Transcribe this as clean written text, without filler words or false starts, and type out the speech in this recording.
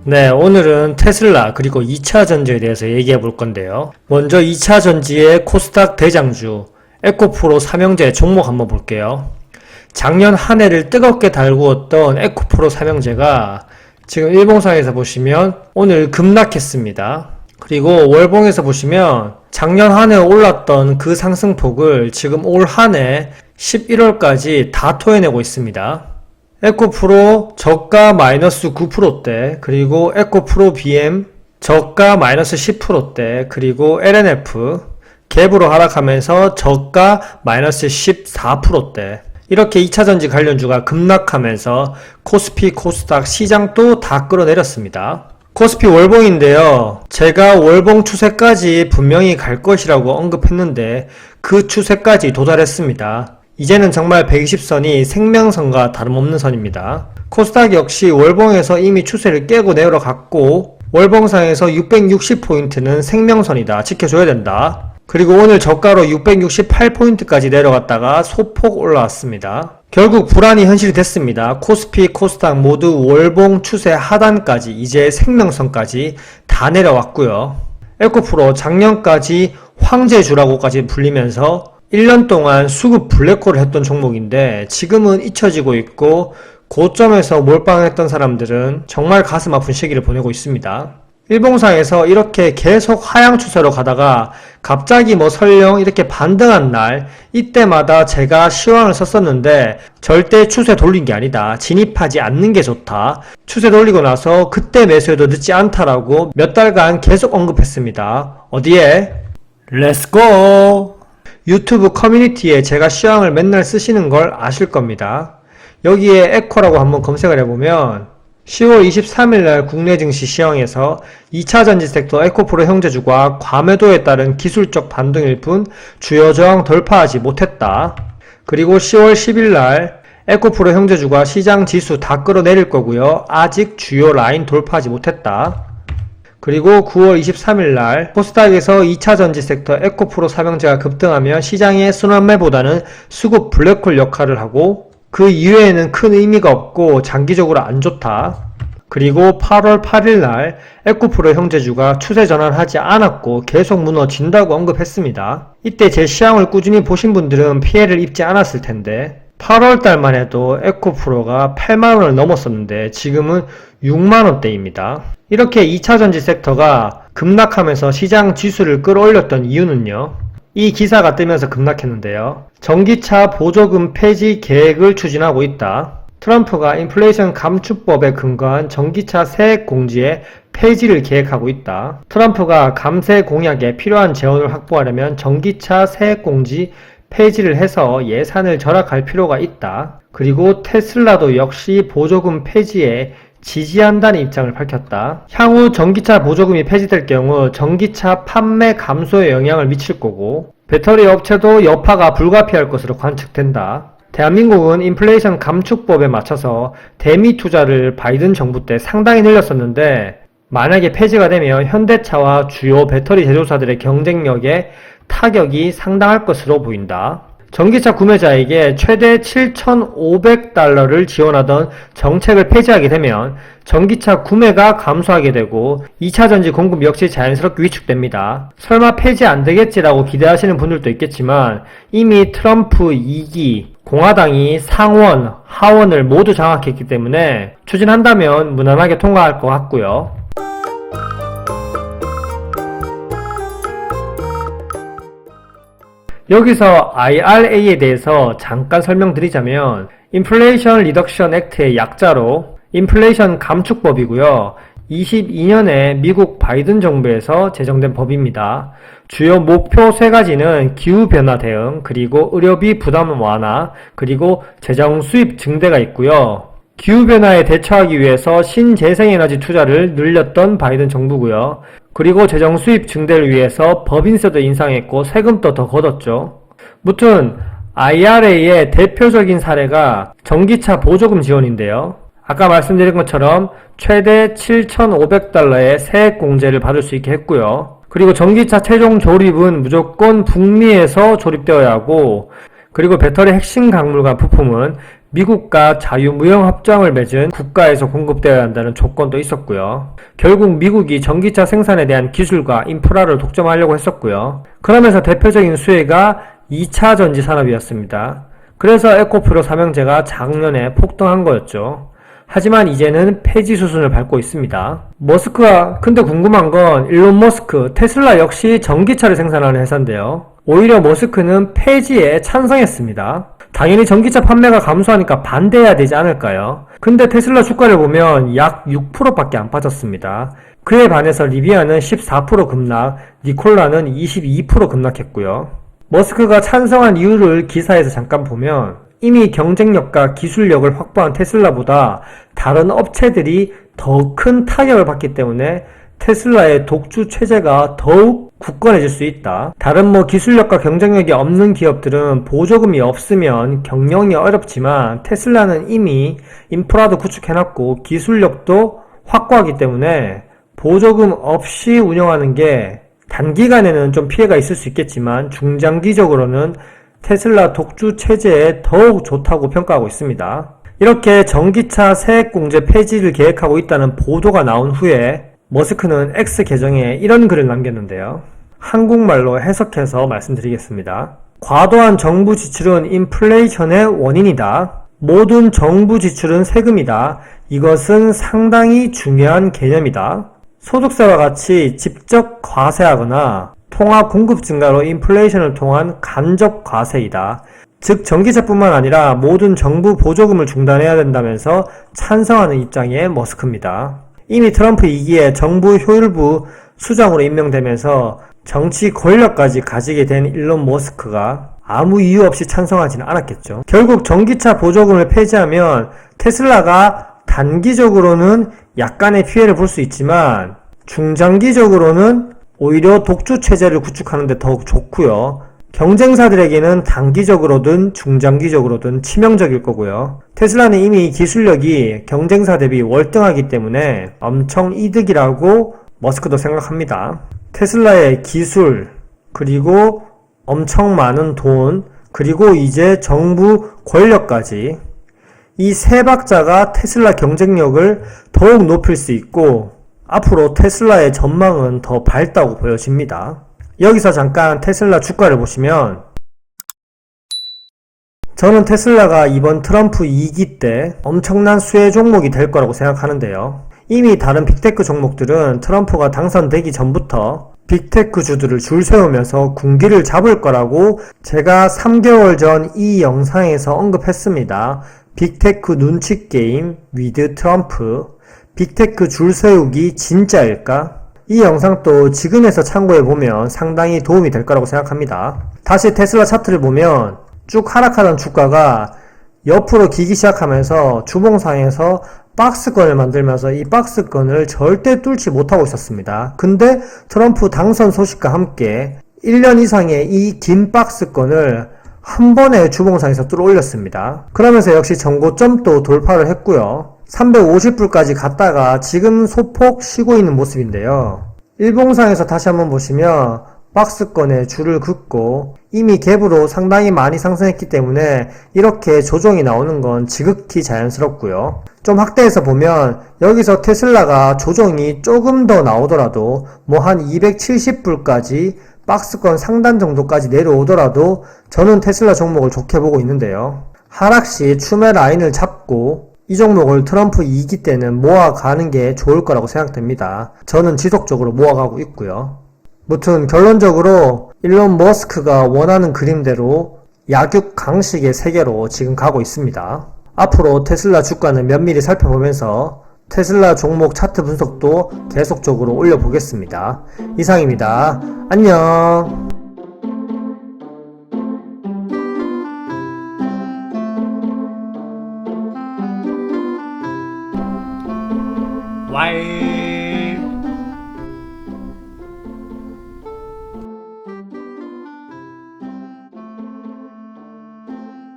네, 오늘은 테슬라 그리고 2차 전지에 대해서 얘기해 볼 건데요. 먼저 2차 전지의 코스닥 대장주 에코프로 삼형제 종목 한번 볼게요. 작년 한 해를 뜨겁게 달구었던 에코프로 삼형제가 지금 일봉상에서 보시면 오늘 급락했습니다. 그리고 월봉에서 보시면 작년 한 해 올랐던 그 상승폭을 지금 올 한 해 11월까지 다 토해내고 있습니다. 에코프로 저가 마이너스 9%대, 그리고 에코프로 BM 저가 마이너스 10%대, 그리고 LNF 갭으로 하락하면서 저가 마이너스 14%대. 이렇게 2차전지 관련주가 급락하면서 코스피, 코스닥 시장도 다 끌어내렸습니다. 코스피 월봉인데요. 제가 월봉 추세까지 분명히 갈 것이라고 언급했는데 그 추세까지 도달했습니다. 이제는 정말 120선이 생명선과 다름없는 선입니다. 코스닥 역시 월봉에서 이미 추세를 깨고 내려갔고 월봉상에서 660포인트는 생명선이다. 지켜줘야 된다. 그리고 오늘 저가로 668포인트까지 내려갔다가 소폭 올라왔습니다. 결국 불안이 현실이 됐습니다. 코스피, 코스닥 모두 월봉 추세 하단까지 이제 생명선까지 다 내려왔고요. 에코프로 작년까지 황제주라고까지 불리면서 1년 동안 수급 블랙홀을 했던 종목인데 지금은 잊혀지고 있고 고점에서 몰빵했던 사람들은 정말 가슴 아픈 시기를 보내고 있습니다. 일봉상에서 이렇게 계속 하향 추세로 가다가 갑자기 설령 이렇게 반등한 날 이때마다 제가 시황을 썼었는데 절대 추세 돌린 게 아니다. 진입하지 않는 게 좋다. 추세 돌리고 나서 그때 매수해도 늦지 않다라고 몇 달간 계속 언급했습니다. 어디에? 렛츠고! 유튜브 커뮤니티에 제가 시황을 맨날 쓰시는 걸 아실 겁니다. 여기에 에코라고 한번 검색을 해보면 10월 23일날 국내 증시 시황에서 2차 전지 섹터 에코프로 형제주가 과매도에 따른 기술적 반등일 뿐 주요 저항 돌파하지 못했다. 그리고 10월 10일날 에코프로 형제주가 시장 지수 다 끌어내릴 거고요. 아직 주요 라인 돌파하지 못했다. 그리고 9월 23일날 코스닥에서 2차 전지 섹터 에코프로 삼형제가 급등하면 시장의 순환매보다는 수급 블랙홀 역할을 하고 그 이외에는 큰 의미가 없고 장기적으로 안 좋다. 그리고 8월 8일날 에코프로 형제주가 추세 전환하지 않았고 계속 무너진다고 언급했습니다. 이때 제 시황을 꾸준히 보신 분들은 피해를 입지 않았을 텐데 8월달만 해도 에코프로가 8만원을 넘었었는데 지금은 6만원대입니다. 이렇게 2차전지 섹터가 급락하면서 시장 지수를 끌어올렸던 이유는요. 이 기사가 뜨면서 급락했는데요. 전기차 보조금 폐지 계획을 추진하고 있다. 트럼프가 인플레이션 감축법에 근거한 전기차 세액 공제의 폐지를 계획하고 있다. 트럼프가 감세 공약에 필요한 재원을 확보하려면 전기차 세액 공제 폐지를 해서 예산을 절약할 필요가 있다. 그리고 테슬라도 역시 보조금 폐지에 지지한다는 입장을 밝혔다. 향후 전기차 보조금이 폐지될 경우 전기차 판매 감소에 영향을 미칠 거고 배터리 업체도 여파가 불가피할 것으로 관측된다. 대한민국은 인플레이션 감축법에 맞춰서 대미 투자를 바이든 정부 때 상당히 늘렸었는데 만약에 폐지가 되면 현대차와 주요 배터리 제조사들의 경쟁력에 타격이 상당할 것으로 보인다. 전기차 구매자에게 최대 7,500달러를 지원하던 정책을 폐지하게 되면 전기차 구매가 감소하게 되고 2차전지 공급 역시 자연스럽게 위축됩니다. 설마 폐지 안 되겠지라고 기대하시는 분들도 있겠지만 이미 트럼프 2기, 공화당이 상원, 하원을 모두 장악했기 때문에 추진한다면 무난하게 통과할 것 같고요. 여기서 IRA에 대해서 잠깐 설명드리자면 인플레이션 리덕션 액트의 약자로 인플레이션 감축법이고요. 22년에 미국 바이든 정부에서 제정된 법입니다. 주요 목표 3가지는 기후변화 대응, 그리고 의료비 부담 완화, 그리고 재정 수입 증대가 있고요. 기후변화에 대처하기 위해서 신재생에너지 투자를 늘렸던 바이든 정부고요. 그리고 재정 수입 증대를 위해서 법인세도 인상했고 세금도 더 걷었죠. 무튼 IRA의 대표적인 사례가 전기차 보조금 지원인데요. 아까 말씀드린 것처럼 최대 7,500달러의 세액 공제를 받을 수 있게 했고요. 그리고 전기차 최종 조립은 무조건 북미에서 조립되어야 하고 그리고 배터리 핵심 강물과 부품은 미국과 자유무역협정을 맺은 국가에서 공급되어야 한다는 조건도 있었고요. 결국 미국이 전기차 생산에 대한 기술과 인프라를 독점하려고 했었고요. 그러면서 대표적인 수혜가 2차 전지 산업이었습니다. 그래서 에코프로 삼형제가 작년에 폭등한 거였죠. 하지만 이제는 폐지 수순을 밟고 있습니다. 근데 궁금한 건 일론 머스크, 테슬라 역시 전기차를 생산하는 회사인데요. 오히려 머스크는 폐지에 찬성했습니다. 당연히 전기차 판매가 감소하니까 반대해야 되지 않을까요? 근데 테슬라 주가를 보면 약 6%밖에 안 빠졌습니다. 그에 반해서 리비아는 14% 급락, 니콜라는 22% 급락했고요. 머스크가 찬성한 이유를 기사에서 잠깐 보면 이미 경쟁력과 기술력을 확보한 테슬라보다 다른 업체들이 더 큰 타격을 받기 때문에 테슬라의 독주 체제가 더욱 굳건해질 수 있다. 다른 기술력과 경쟁력이 없는 기업들은 보조금이 없으면 경영이 어렵지만 테슬라는 이미 인프라도 구축해놨고 기술력도 확고하기 때문에 보조금 없이 운영하는 게 단기간에는 좀 피해가 있을 수 있겠지만 중장기적으로는 테슬라 독주 체제에 더욱 좋다고 평가하고 있습니다. 이렇게 전기차 세액공제 폐지를 계획하고 있다는 보도가 나온 후에 머스크는 X 계정에 이런 글을 남겼는데요. 한국말로 해석해서 말씀드리겠습니다. 과도한 정부 지출은 인플레이션의 원인이다. 모든 정부 지출은 세금이다. 이것은 상당히 중요한 개념이다. 소득세와 같이 직접 과세하거나 통화 공급 증가로 인플레이션을 통한 간접 과세이다. 즉 전기차뿐만 아니라 모든 정부 보조금을 중단해야 된다면서 찬성하는 입장의 머스크입니다. 이미 트럼프 2기에 정부 효율부 수장으로 임명되면서 정치 권력까지 가지게 된 일론 머스크가 아무 이유 없이 찬성하지는 않았겠죠. 결국 전기차 보조금을 폐지하면 테슬라가 단기적으로는 약간의 피해를 볼 수 있지만 중장기적으로는 오히려 독주 체제를 구축하는 데 더욱 좋고요. 경쟁사들에게는 단기적으로든 중장기적으로든 치명적일 거고요. 테슬라는 이미 기술력이 경쟁사 대비 월등하기 때문에 엄청 이득이라고 머스크도 생각합니다. 테슬라의 기술, 그리고 엄청 많은 돈, 그리고 이제 정부 권력까지 이 세 박자가 테슬라 경쟁력을 더욱 높일 수 있고 앞으로 테슬라의 전망은 더 밝다고 보여집니다. 여기서 잠깐 테슬라 주가를 보시면 저는 테슬라가 이번 트럼프 2기 때 엄청난 수혜 종목이 될 거라고 생각하는데요. 이미 다른 빅테크 종목들은 트럼프가 당선되기 전부터 빅테크 주들을 줄 세우면서 군기를 잡을 거라고 제가 3개월 전 이 영상에서 언급했습니다. 빅테크 눈치 게임 위드 트럼프, 빅테크 줄 세우기 진짜일까? 이 영상도 지금에서 참고해보면 상당히 도움이 될 거라고 생각합니다. 다시 테슬라 차트를 보면 쭉 하락하던 주가가 옆으로 기기 시작하면서 주봉상에서 박스권을 만들면서 이 박스권을 절대 뚫지 못하고 있었습니다. 근데 트럼프 당선 소식과 함께 1년 이상의 이 긴 박스권을 한 번에 주봉상에서 뚫어 올렸습니다. 그러면서 역시 전고점도 돌파를 했고요. 350불까지 갔다가 지금 소폭 쉬고 있는 모습인데요. 일봉상에서 다시 한번 보시면 박스권에 줄을 긋고 이미 갭으로 상당히 많이 상승했기 때문에 이렇게 조정이 나오는 건 지극히 자연스럽고요. 좀 확대해서 보면 여기서 테슬라가 조정이 조금 더 나오더라도 한 270불까지 박스권 상단 정도까지 내려오더라도 저는 테슬라 종목을 좋게 보고 있는데요. 하락시 추매 라인을 잡고 이 종목을 트럼프 2기 때는 모아가는 게 좋을 거라고 생각됩니다. 저는 지속적으로 모아가고 있고요. 무튼 결론적으로 일론 머스크가 원하는 그림대로 약육 강식의 세계로 지금 가고 있습니다. 앞으로 테슬라 주가는 면밀히 살펴보면서 테슬라 종목 차트 분석도 계속적으로 올려보겠습니다. 이상입니다. 안녕. 와이